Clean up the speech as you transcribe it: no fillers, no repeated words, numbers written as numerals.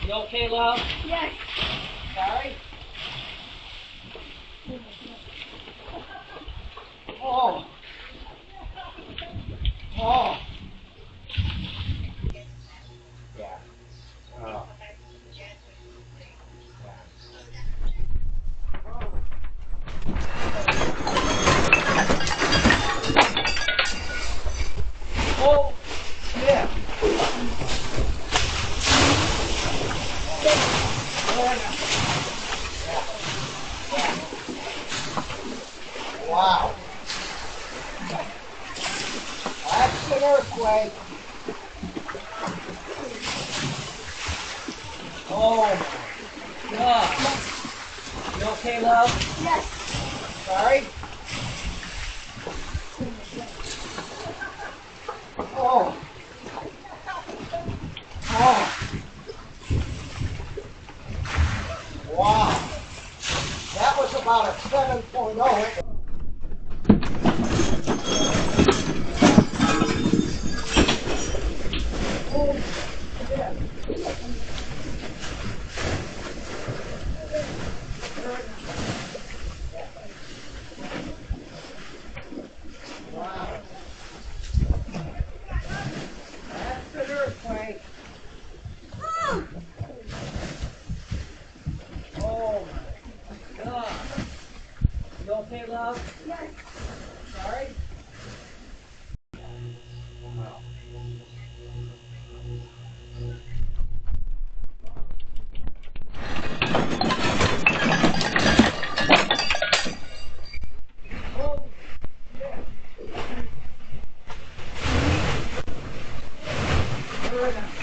You okay, love? Yes. Sorry? Oh. Oh. Yeah. Oh. Oh, yeah. Wow. That's an earthquake. Oh my God. You okay, love? Yes. Sorry? Oh. Oh. Wow. That was about a 7.0. Oh, yeah. Wow. That's an earthquake. Oh my God. You okay, love? Yes. Sorry? Wow. Oh, yeah.